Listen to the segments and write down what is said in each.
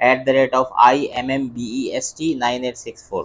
@IMMBEST9864,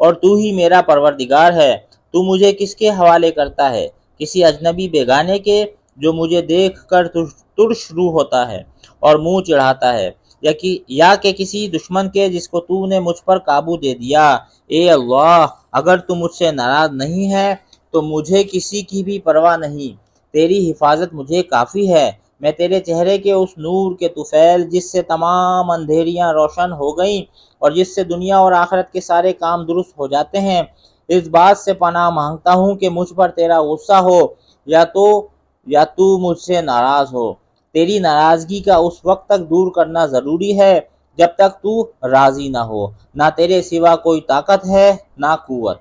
اور تو ہی میرا پروردگار ہے۔ تو مجھے کس کے حوالے کرتا ہے؟ کسی اجنبی بیگانے کے جو مجھے دیکھ کر ترش روح ہوتا ہے اور منہ چڑھاتا ہے، یا کہ کسی دشمن کے جس کو تو نے مجھ پر قابو دے دیا۔ اے اللہ، اگر تو مجھ سے ناراض نہیں ہے تو مجھے کسی کی بھی پرواہ نہیں، تیری حفاظت مجھے کافی ہے۔ میں تیرے چہرے کے اس نور کے طفیل جس سے تمام اندھیریاں روشن ہو گئیں اور جس سے دنیا اور آخرت کے سارے کام درست ہو جاتے ہیں، اس بات سے پناہ مانگتا ہوں کہ مجھ پر تیرا غصہ ہو یا تو مجھ سے ناراض ہو۔ تیری ناراضگی کا اس وقت تک دور کرنا ضروری ہے جب تک تو راضی نہ ہو۔ نہ تیرے سوا کوئی طاقت ہے نہ قوت۔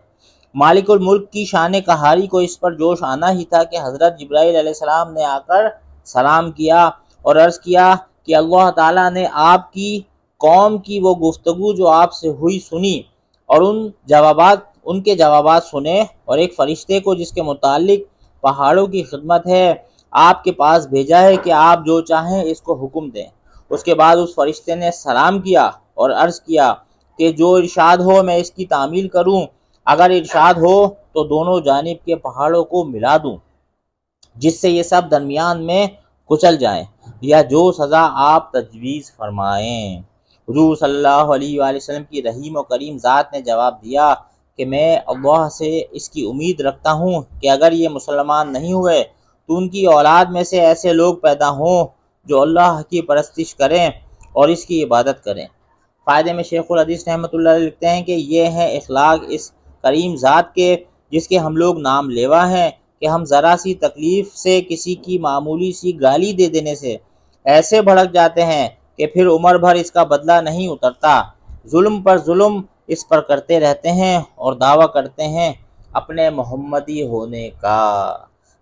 مالک الملک کی شان قہاری کو اس پر جوش آنا ہی تھا کہ حضرت جبرائیل علیہ السلام نے آ کر سلام کیا اور عرض کیا کہ اللہ تعالیٰ نے آپ کی قوم کی وہ گفتگو جو آپ سے ہوئی سنی اور ان کے جوابات سنے، اور ایک فرشتے کو جس کے متعلق پہاڑوں کی خدمت ہے آپ کے پاس بھیجا ہے کہ آپ جو چاہیں اس کو حکم دیں۔ اس کے بعد اس فرشتے نے سلام کیا اور عرض کیا کہ جو ارشاد ہو میں اس کی تعمیل کروں، اگر ارشاد ہو تو دونوں جانب کے پہاڑوں کو ملا دوں جس سے یہ سب درمیان میں کچل جائیں، یا جو سزا آپ تجویز فرمائیں۔ حضور صلی اللہ علیہ وآلہ وسلم کی رحیم و کریم ذات نے جواب دیا کہ میں اللہ سے اس کی امید رکھتا ہوں کہ اگر یہ مسلمان نہیں ہوئے تو ان کی اولاد میں سے ایسے لوگ پیدا ہوں جو اللہ کی پرستش کریں اور اس کی عبادت کریں۔ فائدے میں شیخ الحدیث رحمۃ اللہ علیہ لکھتے ہیں کہ یہ ہیں اخلاق اس کریم ذات کے جس کے ہم لوگ نام لیوا ہیں کہ ہم ذرا سی تکلیف سے، کسی کی معمولی سی گالی دے دینے سے ایسے بھڑک جاتے ہیں کہ پھر عمر بھر اس کا بدلہ نہیں اترتا، ظلم پر ظلم اس پر کرتے رہتے ہیں اور دعویٰ کرتے ہیں اپنے محمدی ہونے کا،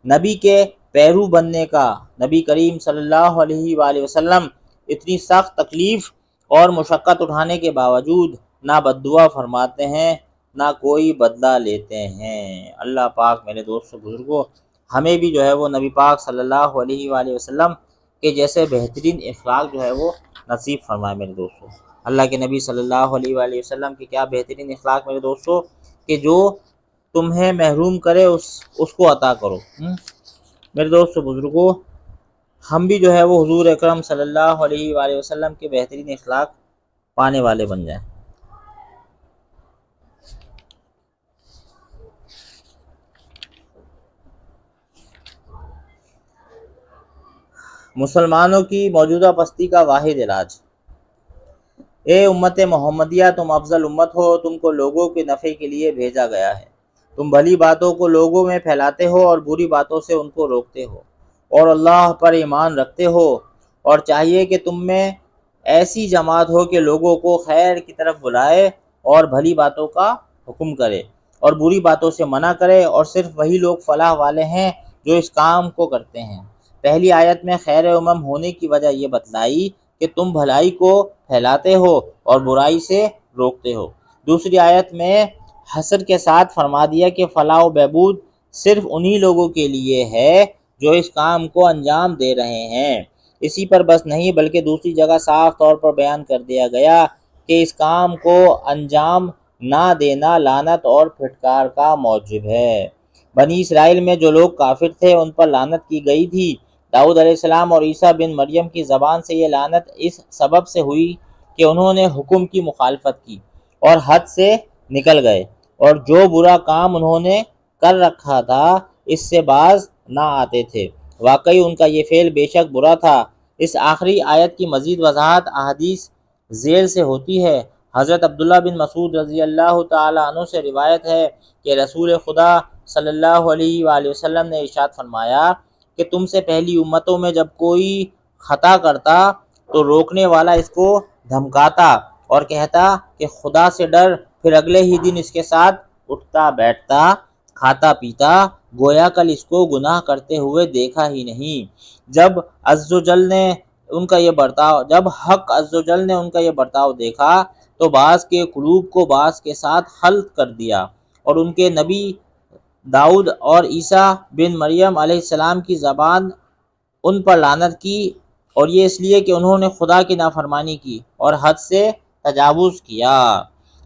نبی کے پیرو بننے کا۔ نبی کریم صلی اللہ علیہ وآلہ وسلم اتنی سخت تکلیف اور مشقت اٹھانے کے باوجود نہ بددعا فرماتے ہیں نہ کوئی بدلہ لیتے ہیں۔ اللہ پاک میرے دوستوں بزرگوں ہمیں بھی جو ہے وہ نبی پاک صلی اللہ علیہ وآلہ وسلم کے جیسے بہترین اخلاق جو ہے وہ نصیب فرمائے میرے دوستوں۔ اللہ کے نبی صلی اللہ علیہ وآلہ وسلم کے کیا بہترین اخلاق میرے دوستوں کہ جو تمہیں محروم کرے اس کو عطا کرو۔ میرے دوستوں بزرگوں ہم بھی جو ہے وہ حضور اکرم صلی اللہ علیہ وآلہ وسلم کے بہترین اخلاق پانے والے بن جائیں۔ مسلمانوں کی موجودہ پستی کا واحد علاج۔ اے امت محمدیہ، تم افضل امت ہو، تم کو لوگوں کے نفع کے لیے بھیجا گیا ہے، تم بھلی باتوں کو لوگوں میں پھیلاتے ہو اور بری باتوں سے ان کو روکتے ہو اور اللہ پر ایمان رکھتے ہو، اور چاہیے کہ تم میں ایسی جماعت ہو کہ لوگوں کو خیر کی طرف بلائے اور بھلی باتوں کا حکم کرے اور بری باتوں سے منع کرے، اور صرف وہی لوگ فلاح والے ہیں جو اس کام کو کرتے ہیں۔ پہلی آیت میں خیر امم ہونے کی وجہ یہ بتلائی کہ تم بھلائی کو پھیلاتے ہو اور برائی سے روکتے ہو۔ دوسری آیت میں حسر کے ساتھ فرما دیا کہ فلاح و بہبود صرف انہی لوگوں کے لیے ہے جو اس کام کو انجام دے رہے ہیں۔ اسی پر بس نہیں بلکہ دوسری جگہ صاف طور پر بیان کر دیا گیا کہ اس کام کو انجام نہ دینا لعنت اور پھٹکار کا موجب ہے۔ بنی اسرائیل میں جو لوگ کافر تھے ان پر لعنت کی گئی تھی۔ داؤد علیہ السلام اور عیسیٰ بن مریم کی زبان سے یہ لعنت اس سبب سے ہوئی کہ انہوں نے حکم کی مخالفت کی اور حد سے نکل گئے، اور جو برا کام انہوں نے کر رکھا تھا اس سے باز نہ آتے تھے۔ واقعی ان کا یہ فعل بے شک برا تھا۔ اس آخری آیت کی مزید وضاحت احادیث ذیل سے ہوتی ہے۔ حضرت عبداللہ بن مسعود رضی اللہ تعالیٰ عنہ سے روایت ہے کہ رسول خدا صلی اللہ علیہ وآلہ وسلم نے ارشاد فرمایا کہ تم سے پہلی امتوں میں جب کوئی خطا کرتا تو روکنے والا اس کو دھمکاتا اور کہتا کہ خدا سے ڈر، پھر اگلے ہی دن اس کے ساتھ اٹھتا بیٹھتا، کھاتا پیتا، گویا کل اس کو گناہ کرتے ہوئے دیکھا ہی نہیں۔ جب حق عز و جل نے ان کا یہ برتاؤ دیکھا تو بعض کے قلوب کو بعض کے ساتھ خلط کر دیا اور ان کے نبی داؤد اور عیسیٰ بن مریم علیہ السلام کی زبان ان پر لعنت کی، اور یہ اس لیے کہ انہوں نے خدا کی نافرمانی کی اور حد سے تجاوز کیا۔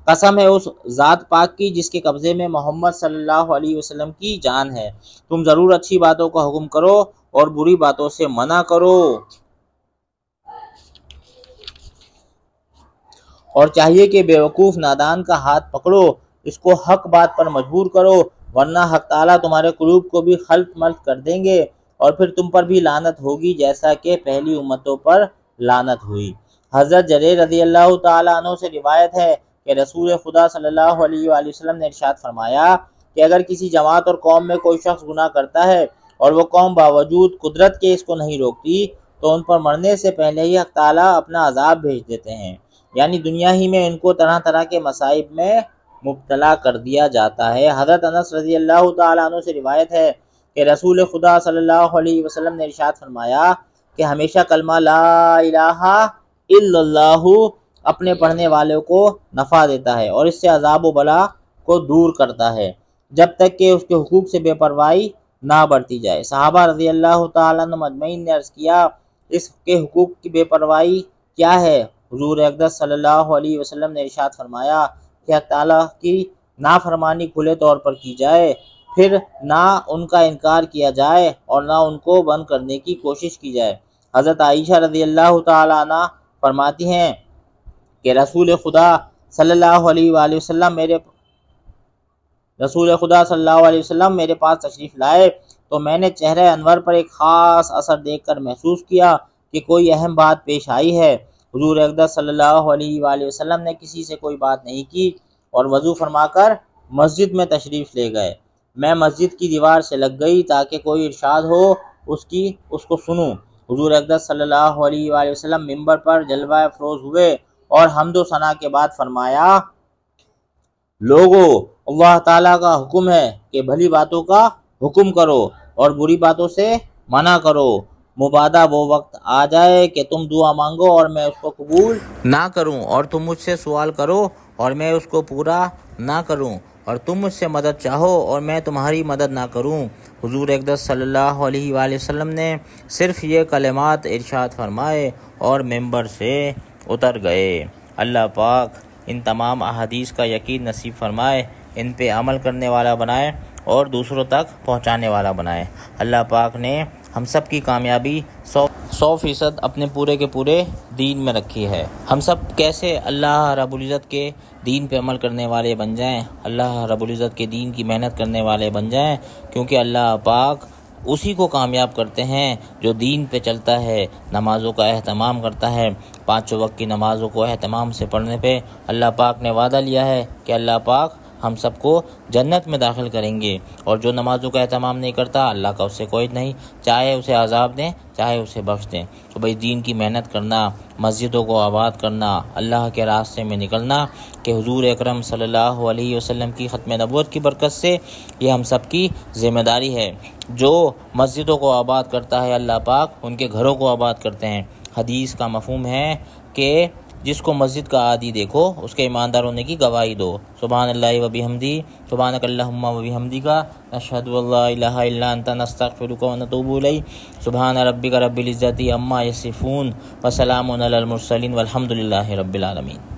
قسم ہے اس ذات پاک کی جس کے قبضے میں محمد صلی اللہ علیہ وسلم کی جان ہے، تم ضرور اچھی باتوں کا حکم کرو اور بری باتوں سے منع کرو، اور چاہیے کہ بیوقوف نادان کا ہاتھ پکڑو، اس کو حق بات پر مجبور کرو، ورنہ حق تعالیٰ تمہارے قلوب کو بھی خلط ملط کر دیں گے اور پھر تم پر بھی لعنت ہوگی جیسا کہ پہلی امتوں پر لعنت ہوئی۔ حضرت جریر رضی اللہ تعالیٰ عنہ سے روایت ہے کہ رسول خدا صلی اللہ علیہ وآلہ وسلم نے ارشاد فرمایا کہ اگر کسی جماعت اور قوم میں کوئی شخص گناہ کرتا ہے اور وہ قوم باوجود قدرت کے اس کو نہیں روکتی تو ان پر مرنے سے پہلے ہی حق تعالیٰ اپنا عذاب بھیج دیتے ہیں، یعنی دنیا ہی میں ان کو طرح طرح کے مصائب میں مبتلا کر دیا جاتا ہے۔ حضرت انس رضی اللہ تعالیٰ عنہ سے روایت ہے کہ رسول خدا صلی اللہ علیہ وسلم نے ارشاد فرمایا کہ ہمیشہ کلمہ لا الہ الا اللہ اپنے پڑھنے والوں کو نفع دیتا ہے اور اس سے عذاب و بلا کو دور کرتا ہے جب تک کہ اس کے حقوق سے بے پرواہی نہ برتی جائے۔ صحابہ رضی اللہ تعالیٰ عنہ مجمعین نے عرض کیا اس کے حقوق کی بے پرواہی کیا ہے؟ حضور اقدس صلی اللہ علیہ وسلم نے ارشاد فرمایا کہ حق تعالیٰ کی نافرمانی کھلے طور پر کی جائے، پھر نہ ان کا انکار کیا جائے اور نہ ان کو بند کرنے کی کوشش کی جائے۔ حضرت عائشہ رضی اللہ تعالیٰ عنہ فرماتی ہیں کہ رسول خدا صلی اللہ علیہ وآلہ وسلم میرے پاس تشریف لائے تو میں نے چہرہ انور پر ایک خاص اثر دیکھ کر محسوس کیا کہ کوئی اہم بات پیش آئی ہے۔ حضور اقدس صلی اللہ علیہ وآلہ وسلم نے کسی سے کوئی بات نہیں کی اور وضو فرما کر مسجد میں تشریف لے گئے۔ میں مسجد کی دیوار سے لگ گئی تاکہ کوئی ارشاد ہو اس کو سنوں۔ حضور اقدس صلی اللہ علیہ وآلہ وسلم منبر پر جلوہ افروز ہوئے اور حمد و ثنا کے بعد فرمایا، لوگو اللہ تعالیٰ کا حکم ہے کہ بھلی باتوں کا حکم کرو اور بری باتوں سے منع کرو، مبادا وہ وقت آ جائے کہ تم دعا مانگو اور میں اس کو قبول نہ کروں، اور تم مجھ سے سوال کرو اور میں اس کو پورا نہ کروں، اور تم مجھ سے مدد چاہو اور میں تمہاری مدد نہ کروں۔ حضور اقدس صلی اللہ علیہ وآلہ وسلم نے صرف یہ کلمات ارشاد فرمائے اور ممبر سے اتر گئے۔ اللہ پاک ان تمام احادیث کا یقین نصیب فرمائے، ان پہ عمل کرنے والا بنائے اور دوسروں تک پہنچانے والا بنائے۔ اللہ پاک نے ہم سب کی کامیابی 100% اپنے پورے کے پورے دین میں رکھی ہے۔ ہم سب کیسے اللہ رب العزت کے دین پہ عمل کرنے والے بن جائیں، اللہ رب العزت کے دین کی محنت کرنے والے بن جائیں، کیونکہ اللہ پاک اسی کو کامیاب کرتے ہیں جو دین پہ چلتا ہے، نمازوں کا اہتمام کرتا ہے۔ 5 وقت کی نمازوں کو اہتمام سے پڑھنے پہ اللہ پاک نے وعدہ لیا ہے کہ اللہ پاک ہم سب کو جنت میں داخل کریں گے، اور جو نمازوں کا اہتمام نہیں کرتا اللہ کا اس سے کوئی نہیں، چاہے اسے عذاب دیں چاہے اسے بخش دیں۔ تو بھائی دین کی محنت کرنا، مسجدوں کو آباد کرنا، اللہ کے راستے میں نکلنا، کہ حضور اکرم صلی اللہ علیہ وسلم کی ختم نبوت کی برکت سے یہ ہم سب کی ذمہ داری ہے۔ جو مسجدوں کو آباد کرتا ہے اللہ پاک ان کے گھروں کو آباد کرتے ہیں۔ حدیث کا مفہوم ہے کہ جس کو مسجد کا عادی دیکھو اس کے ایماندار ہونے کی گواہی دو۔ سبحان اللہ و بحمدی، سبحانک اللہم و بحمدک، نشہد ان لا الہ الا انت، نستغفرک و نتوب الیک۔ سبحان ربک رب العزت عما یصفون، وسلام علی المرسلین، والحمد للہ رب العالمین۔